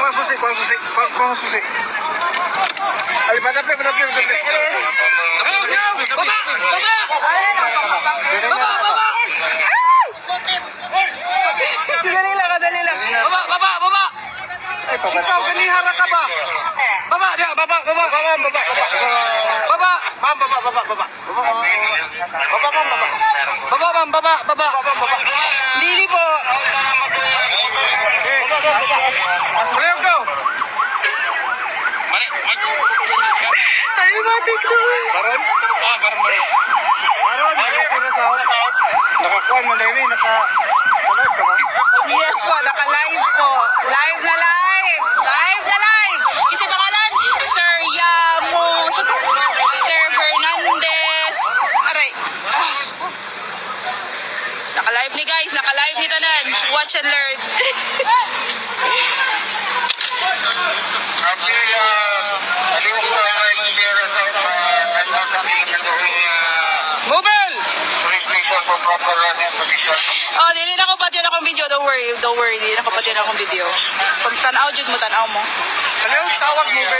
Kuang susi. Ay, padapin. Dali lang. Baba. Ay, papa. Ikaw, ganihara ka ba? Baba. Dili po. Let's go. Ay, matik ko. Baron? Baron. Nakakuan man din eh, naka-live ka ba? Yes po, naka-live po. Live na live! Live na live! Kasi pangalan, Sir Yamo, Sir Fernandez. Aray. Naka-live ni guys, naka-live ni Tanan. Watch and learn. Mobile! Oh, dili na ko pati akong video. Don't worry. Dili na ko pati akong video. Kung tanaw jud mo, tanaw mo. Ano tawag mo ba?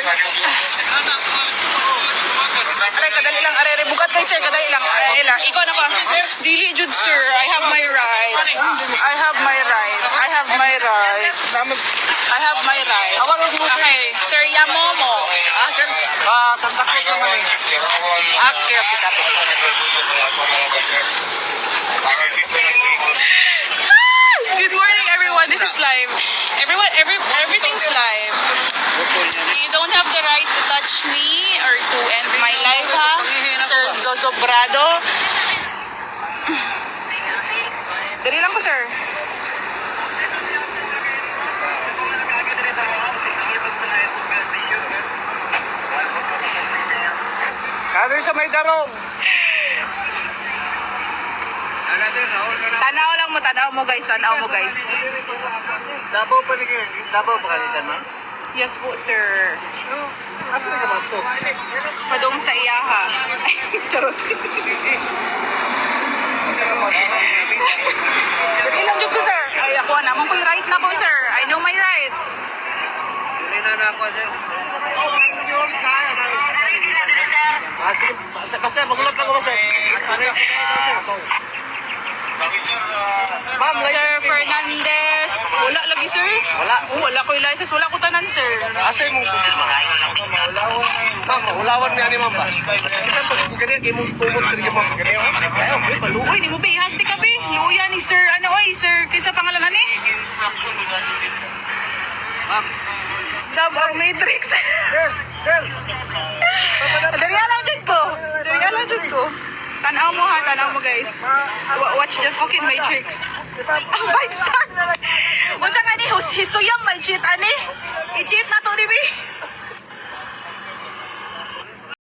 Aray, kadali lang. Aray, bugat kay sir. Kadali lang. Ikaw na pa. Dili jud sir. I have my right. Okay. Sir Yamomo. Sir. Santa Cruz naman eh. Okay, kapit. Good morning, everyone. This is live. Everything's live. You don't have the right to touch me or to end my life, ha? Sir Zozo Brado. Dali lang po, sir. Kaya sa may darong. Tanaw mo guys. Davao pa ni kayo. Davao pa kalitan, ma'am? Yes po, sir. Asa ka ba ito? Padung sa iyaha. Charot. Dali lang dyan ko, sir. Ay, ako naman po yung right na po, sir. I know my rights. Hindi na ako, sir. Yun, kaya namin. Sige, basta, magulat lang ko, basta. Ma'am, Sir Fernandez. Wala lagi, sir. Wala ko yung license. Wala ko tanan, sir. Asa yung mong susi, ma'am? Ma'am, maulawan niya ni ma'am ba? Kita pag ganyan, kayo mong kumot din ma'am. Ganyan, Ayaw, kaluoy. Di mo ba ihagti ka, be? Luya ni sir. Sir, kaysa pangalan ni? ma'am. Dabang Matrix. Sir! Dari alam dyan ko. Tanaw mo guys. Watch the fucking Matrix. 5 star. Usa nga ni hisuyang may cheat ani. I-cheat na to ni bi.